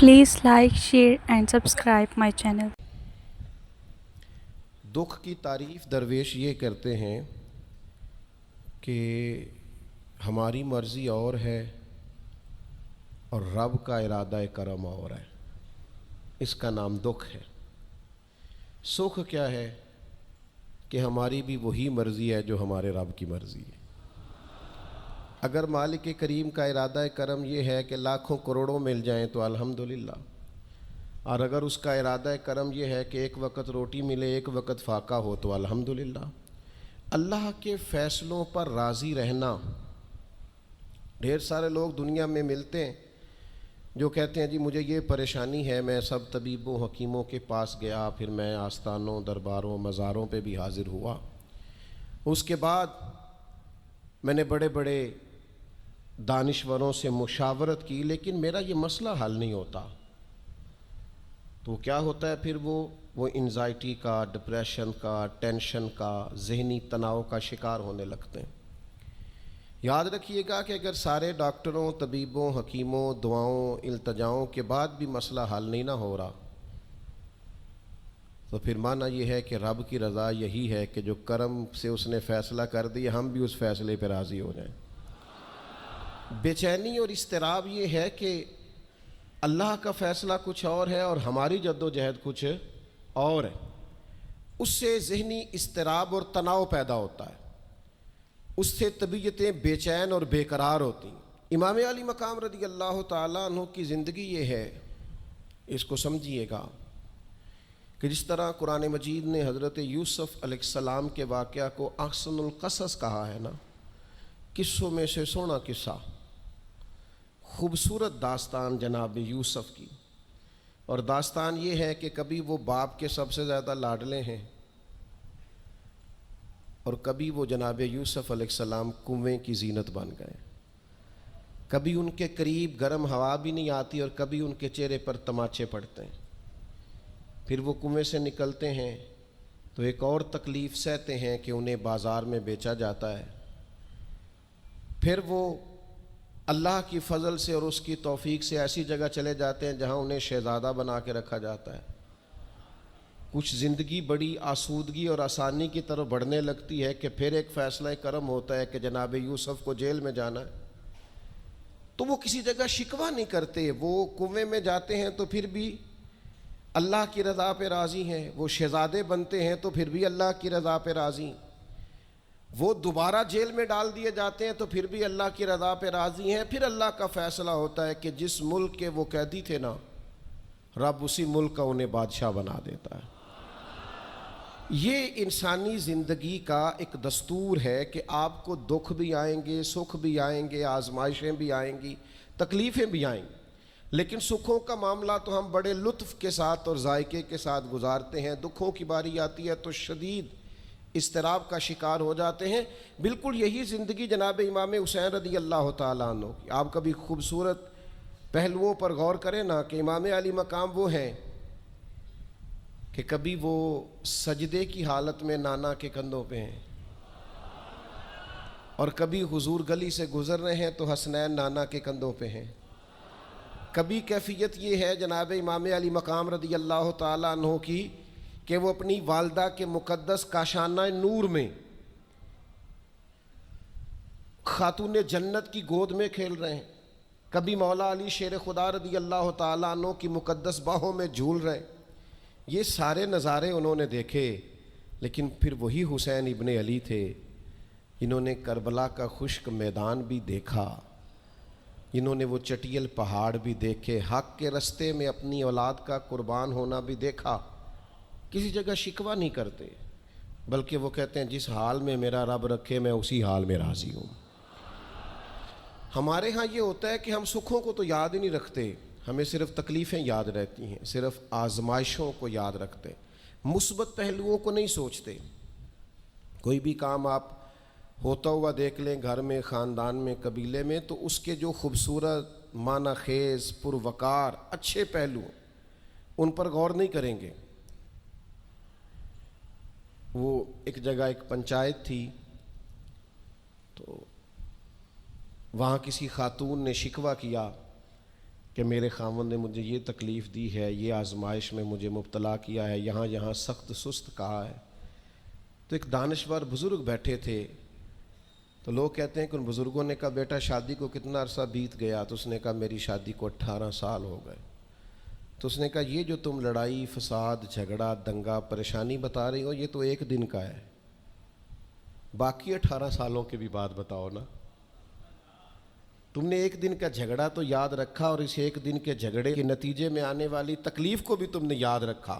Please like, share and subscribe my channel. دکھ کی تعریف درویش یہ کرتے ہیں کہ ہماری مرضی اور ہے اور رب کا ارادہ کرم اور ہے، اس کا نام دکھ ہے۔ سکھ کیا ہے کہ ہماری بھی وہی مرضی ہے جو ہمارے رب کی مرضی ہے۔ اگر مالک کریم کا ارادہ کرم یہ ہے کہ لاکھوں کروڑوں مل جائیں تو الحمدللہ، اور اگر اس کا ارادہ کرم یہ ہے کہ ایک وقت روٹی ملے ایک وقت فاقہ ہو تو الحمدللہ۔ اللہ کے فیصلوں پر راضی رہنا۔ ڈھیر سارے لوگ دنیا میں ملتے ہیں جو کہتے ہیں جی مجھے یہ پریشانی ہے، میں سب طبیبوں حکیموں کے پاس گیا، پھر میں آستانوں درباروں مزاروں پہ بھی حاضر ہوا، اس کے بعد میں نے بڑے بڑے دانشوروں سے مشاورت کی، لیکن میرا یہ مسئلہ حل نہیں ہوتا۔ تو کیا ہوتا ہے پھر وہ انزائٹی کا، ڈپریشن کا، ٹینشن کا، ذہنی تناؤ کا شکار ہونے لگتے ہیں۔ یاد رکھیے گا کہ اگر سارے ڈاکٹروں، طبیبوں، حکیموں، دعاؤں، التجاؤں کے بعد بھی مسئلہ حل نہیں نہ ہو رہا، تو پھر معنی یہ ہے کہ رب کی رضا یہی ہے کہ جو کرم سے اس نے فیصلہ کر دیا ہم بھی اس فیصلے پہ راضی ہو جائیں۔ بے چینی اور اضطراب یہ ہے کہ اللہ کا فیصلہ کچھ اور ہے اور ہماری جد و جہد کچھ اور ہے، اس سے ذہنی اضطراب اور تناؤ پیدا ہوتا ہے، اس سے طبیعتیں بے چین اور بے قرار ہوتی ہیں۔ امام علی مقام رضی اللہ تعالیٰ عنہ کی زندگی یہ ہے، اس کو سمجھیے گا کہ جس طرح قرآن مجید نے حضرت یوسف علیہ السلام کے واقعہ کو احسن القصص کہا ہے نا، قصوں میں سے سونا قصہ، خوبصورت داستان جناب یوسف کی، اور داستان یہ ہے کہ کبھی وہ باپ کے سب سے زیادہ لاڈلے ہیں اور کبھی وہ جناب یوسف علیہ السلام کنویں کی زینت بن گئے، کبھی ان کے قریب گرم ہوا بھی نہیں آتی اور کبھی ان کے چہرے پر تماچے پڑتے ہیں۔ پھر وہ کنویں سے نکلتے ہیں تو ایک اور تکلیف سہتے ہیں کہ انہیں بازار میں بیچا جاتا ہے۔ پھر وہ اللہ کی فضل سے اور اس کی توفیق سے ایسی جگہ چلے جاتے ہیں جہاں انہیں شہزادہ بنا کے رکھا جاتا ہے۔ کچھ زندگی بڑی آسودگی اور آسانی کی طرف بڑھنے لگتی ہے کہ پھر ایک فیصلہ کرم ہوتا ہے کہ جناب یوسف کو جیل میں جانا ہے، تو وہ کسی جگہ شکوہ نہیں کرتے، وہ کنویں میں جاتے ہیں تو پھر بھی اللہ کی رضا پہ راضی ہیں، وہ شہزادے بنتے ہیں تو پھر بھی اللہ کی رضا پہ راضی ہیں، وہ دوبارہ جیل میں ڈال دیے جاتے ہیں تو پھر بھی اللہ کی رضا پہ راضی ہیں۔ پھر اللہ کا فیصلہ ہوتا ہے کہ جس ملک کے وہ قیدی تھے نا، رب اسی ملک کا انہیں بادشاہ بنا دیتا ہے۔ یہ انسانی زندگی کا ایک دستور ہے کہ آپ کو دکھ بھی آئیں گے، سکھ بھی آئیں گے، آزمائشیں بھی آئیں گی، تکلیفیں بھی آئیں گی، لیکن سکھوں کا معاملہ تو ہم بڑے لطف کے ساتھ اور ذائقے کے ساتھ گزارتے ہیں، دکھوں کی باری آتی ہے تو شدید اضطراب کا شکار ہو جاتے ہیں۔ بالکل یہی زندگی جناب امام حسین رضی اللہ تعالیٰ عنہ کی۔ آپ کبھی خوبصورت پہلوؤں پر غور کریں نا کہ امام علی مقام وہ ہیں کہ کبھی وہ سجدے کی حالت میں نانا کے کندھوں پہ ہیں، اور کبھی حضور گلی سے گزر رہے ہیں تو حسنین نانا کے کندھوں پہ ہیں۔ کبھی کیفیت یہ ہے جناب امام علی مقام رضی اللہ تعالیٰ عنہ کی کہ وہ اپنی والدہ کے مقدس کاشانہ نور میں خاتون جنت کی گود میں کھیل رہے ہیں، کبھی مولا علی شیر خدا رضی اللہ تعالیٰ عنہ کی مقدس باہوں میں جھول رہے ہیں۔ یہ سارے نظارے انہوں نے دیکھے، لیکن پھر وہی حسین ابن علی تھے، انہوں نے کربلا کا خشک میدان بھی دیکھا، انہوں نے وہ چٹیل پہاڑ بھی دیکھے، حق کے رستے میں اپنی اولاد کا قربان ہونا بھی دیکھا۔ کسی جگہ شکوہ نہیں کرتے، بلکہ وہ کہتے ہیں جس حال میں میرا رب رکھے میں اسی حال میں راضی ہوں۔ ہمارے ہاں یہ ہوتا ہے کہ ہم سکھوں کو تو یاد ہی نہیں رکھتے، ہمیں صرف تکلیفیں یاد رہتی ہیں، صرف آزمائشوں کو یاد رکھتے ہیں، مثبت پہلوؤں کو نہیں سوچتے۔ کوئی بھی کام آپ ہوتا ہوا دیکھ لیں گھر میں، خاندان میں، قبیلے میں، تو اس کے جو خوبصورت، معنی خیز، پروقار، اچھے پہلو ان پر غور نہیں کریں گے۔ وہ ایک جگہ ایک پنچایت تھی، تو وہاں کسی خاتون نے شکوہ کیا کہ میرے خاوند نے مجھے یہ تکلیف دی ہے، یہ آزمائش میں مجھے مبتلا کیا ہے، یہاں یہاں سخت سست کہا ہے۔ تو ایک دانشور بزرگ بیٹھے تھے، تو لوگ کہتے ہیں کہ ان بزرگوں نے کہا بیٹا شادی کو کتنا عرصہ بیت گیا؟ تو اس نے کہا میری شادی کو 18 سال ہو گئے۔ تو اس نے کہا یہ جو تم لڑائی فساد جھگڑا دنگا پریشانی بتا رہی ہو یہ تو ایک دن کا ہے، باقی 18 سالوں کی بھی بات بتاؤ نا۔ تم نے ایک دن کا جھگڑا تو یاد رکھا اور اس ایک دن کے جھگڑے کے نتیجے میں آنے والی تکلیف کو بھی تم نے یاد رکھا،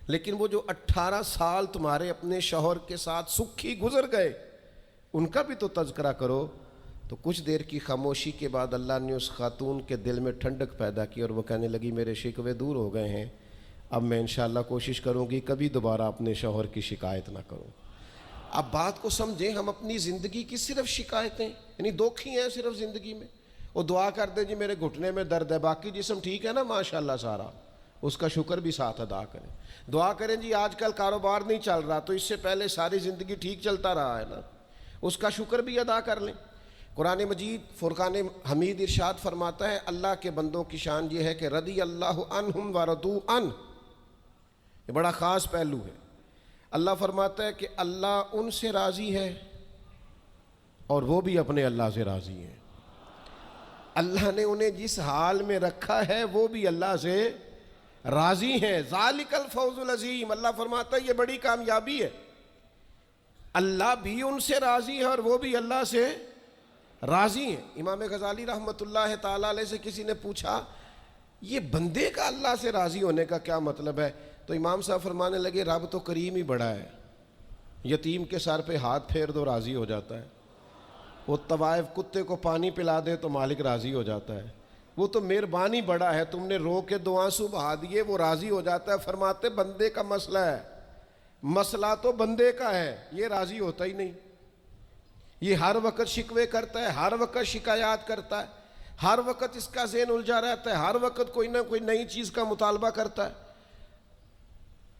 لیکن وہ جو 18 سال تمہارے اپنے شوہر کے ساتھ سکھی گزر گئے ان کا بھی تو تذکرہ کرو۔ تو کچھ دیر کی خاموشی کے بعد اللہ نے اس خاتون کے دل میں ٹھنڈک پیدا کی اور وہ کہنے لگی میرے شکوے دور ہو گئے ہیں، اب میں انشاءاللہ کوشش کروں گی کبھی دوبارہ اپنے شوہر کی شکایت نہ کروں۔ اب بات کو سمجھیں، ہم اپنی زندگی کی صرف شکایتیں یعنی دکھ ہی ہیں صرف زندگی میں، وہ دعا کر دیں جی میرے گھٹنے میں درد ہے، باقی جسم ٹھیک ہے نا ماشاءاللہ سارا، اس کا شکر بھی ساتھ ادا کریں۔ دعا کریں جی آج کل کاروبار نہیں چل رہا تو اس سے پہلے ساری زندگی ٹھیک چلتا رہا ہے نا، اس کا شکر بھی ادا کر لیں۔ قرآن مجید فرقان حمید ارشاد فرماتا ہے اللہ کے بندوں کی شان یہ ہے کہ رضی اللہ عنہم ورضوا عنہ، یہ بڑا خاص پہلو ہے۔ اللہ فرماتا ہے کہ اللہ ان سے راضی ہے اور وہ بھی اپنے اللہ سے راضی ہیں۔ اللہ نے انہیں جس حال میں رکھا ہے وہ بھی اللہ سے راضی ہیں۔ ذالک الفوز العظیم، اللہ فرماتا ہے یہ بڑی کامیابی ہے، اللہ بھی ان سے راضی ہے اور وہ بھی اللہ سے راضی ہیں۔ امام غزالی رحمۃ اللہ تعالیٰ علیہ سے کسی نے پوچھا یہ بندے کا اللہ سے راضی ہونے کا کیا مطلب ہے؟ تو امام صاحب فرمانے لگے رب تو کریم ہی بڑا ہے، یتیم کے سر پہ ہاتھ پھیر دو راضی ہو جاتا ہے، وہ طوائف کتے کو پانی پلا دے تو مالک راضی ہو جاتا ہے، وہ تو مہربانی بڑا ہے، تم نے رو کے 2 آنسو بہا دیے وہ راضی ہو جاتا ہے۔ فرماتے بندے کا مسئلہ ہے، مسئلہ تو بندے کا ہے، یہ راضی ہوتا ہی نہیں، یہ ہر وقت شکوے کرتا ہے، ہر وقت شکایات کرتا ہے، ہر وقت اس کا ذہن الجھا رہتا ہے، ہر وقت کوئی نہ کوئی نئی چیز کا مطالبہ کرتا ہے۔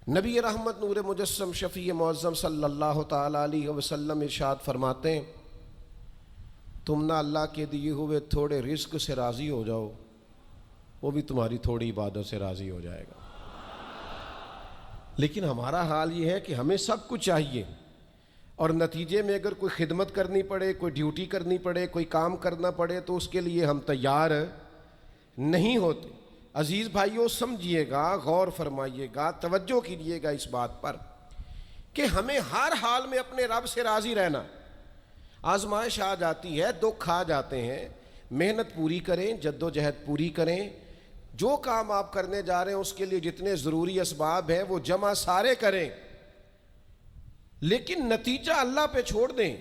نبی رحمت نور مجسم شفیع معظم صلی اللہ تعالیٰ علیہ وسلم ارشاد فرماتے ہیں تم نہ اللہ کے دیے ہوئے تھوڑے رزق سے راضی ہو جاؤ وہ بھی تمہاری تھوڑی عبادت سے راضی ہو جائے گا۔ لیکن ہمارا حال یہ ہے کہ ہمیں سب کچھ چاہیے اور نتیجے میں اگر کوئی خدمت کرنی پڑے، کوئی ڈیوٹی کرنی پڑے، کوئی کام کرنا پڑے تو اس کے لیے ہم تیار نہیں ہوتے۔ عزیز بھائیو سمجھیے گا، غور فرمائیے گا، توجہ کیجیے گا اس بات پر کہ ہمیں ہر حال میں اپنے رب سے راضی رہنا۔ آزمائش آ جاتی ہے، دکھ آ جاتے ہیں، محنت پوری کریں، جد و جہد پوری کریں، جو کام آپ کرنے جا رہے ہیں اس کے لیے جتنے ضروری اسباب ہیں وہ جمع سارے کریں، لیکن نتیجہ اللہ پہ چھوڑ دیں،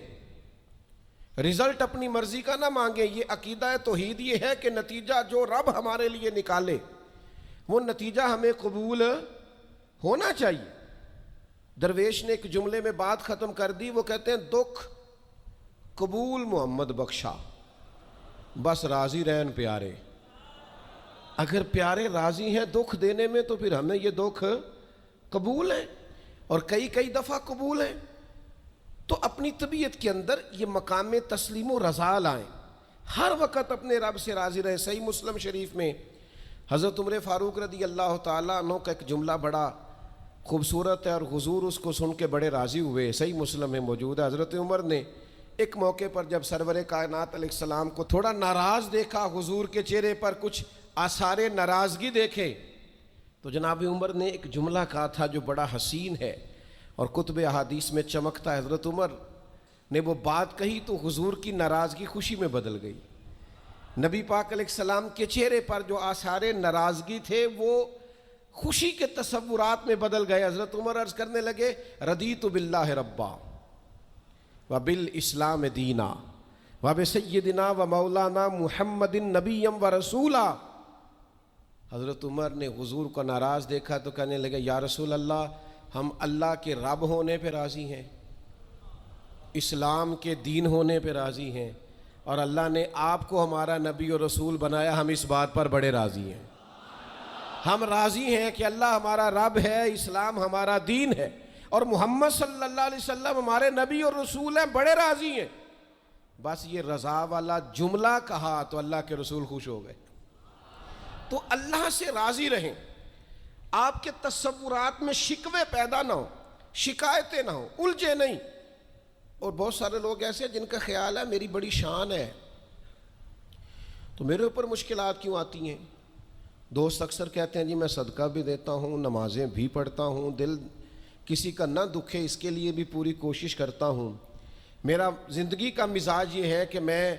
رزلٹ اپنی مرضی کا نہ مانگیں۔ یہ عقیدہ توحید یہ ہے کہ نتیجہ جو رب ہمارے لیے نکالے وہ نتیجہ ہمیں قبول ہونا چاہیے۔ درویش نے ایک جملے میں بات ختم کر دی، وہ کہتے ہیں دکھ قبول محمد بخشا، بس راضی رہن پیارے۔ اگر پیارے راضی ہیں دکھ دینے میں تو پھر ہمیں یہ دکھ قبول ہے اور کئی دفعہ قبول ہے۔ تو اپنی طبیعت کے اندر یہ مقام تسلیم و رضا لائیں، ہر وقت اپنے رب سے راضی رہیں۔ صحیح مسلم شریف میں حضرت عمر فاروق رضی اللہ تعالیٰ عنہ کا ایک جملہ بڑا خوبصورت ہے اور حضور اس کو سن کے بڑے راضی ہوئے، صحیح مسلم میں موجود ہے۔ حضرت عمر نے ایک موقع پر جب سرور کائنات علیہ السلام کو تھوڑا ناراض دیکھا، حضور کے چہرے پر کچھ آثار ناراضگی دیکھے، تو جناب عمر نے ایک جملہ کہا تھا جو بڑا حسین ہے اور کتب احادیث میں چمکتا ہے۔ حضرت عمر نے وہ بات کہی تو حضور کی ناراضگی خوشی میں بدل گئی، نبی پاک علیہ السلام کے چہرے پر جو آثار ناراضگی تھے وہ خوشی کے تصورات میں بدل گئے۔ حضرت عمر عرض کرنے لگے رضیت باللہ ربا وبالاسلام دینا وبسیدنا ومولانا محمد نبی و رسولا۔ حضرت عمر نے حضور کو ناراض دیکھا تو کہنے لگے یا رسول اللہ ہم اللہ کے رب ہونے پہ راضی ہیں، اسلام کے دین ہونے پہ راضی ہیں، اور اللہ نے آپ کو ہمارا نبی اور رسول بنایا، ہم اس بات پر بڑے راضی ہیں۔ ہم راضی ہیں کہ اللہ ہمارا رب ہے، اسلام ہمارا دین ہے، اور محمد صلی اللہ علیہ وسلم ہمارے نبی اور رسول ہیں، بڑے راضی ہیں۔ بس یہ رضا والا جملہ کہا تو اللہ کے رسول خوش ہو گئے۔ تو اللہ سے راضی رہیں, آپ کے تصورات میں شکوے پیدا نہ ہو, شکایتیں نہ ہو, الجھے نہیں. اور بہت سارے لوگ ایسے ہیں جن کا خیال ہے میری بڑی شان ہے تو میرے اوپر مشکلات کیوں آتی ہیں. دوست اکثر کہتے ہیں جی میں صدقہ بھی دیتا ہوں, نمازیں بھی پڑھتا ہوں, دل کسی کا نہ دکھے اس کے لیے بھی پوری کوشش کرتا ہوں, میرا زندگی کا مزاج یہ ہے کہ میں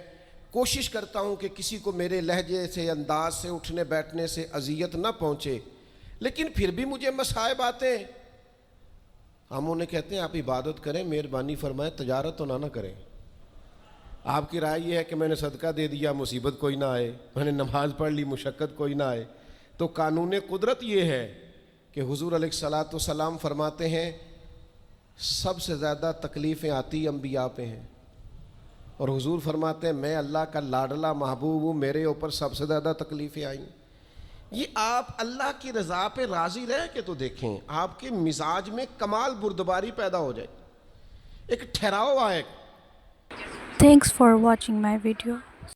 کوشش کرتا ہوں کہ کسی کو میرے لہجے سے, انداز سے, اٹھنے بیٹھنے سے اذیت نہ پہنچے, لیکن پھر بھی مجھے مصائب آتے ہیں. ہم انہیں کہتے ہیں آپ عبادت کریں, مہربانی فرمائیں, تجارت تو نہ کریں. آپ کی رائے یہ ہے کہ میں نے صدقہ دے دیا مصیبت کوئی نہ آئے, میں نے نماز پڑھ لی مشقت کوئی نہ آئے. تو قانون قدرت یہ ہے کہ حضور علیہ الصلاۃ والسلام فرماتے ہیں سب سے زیادہ تکلیفیں آتی انبیاء پہ ہیں, اور حضور فرماتے ہیں میں اللہ کا لاڈلا محبوب ہوں, میرے اوپر سب سے زیادہ تکلیفیں آئیں. یہ آپ اللہ کی رضا پہ راضی رہ کے تو دیکھیں, آپ کے مزاج میں کمال بردباری پیدا ہو جائے, ایک ٹھہراؤ آئے. Thanks for watching my video.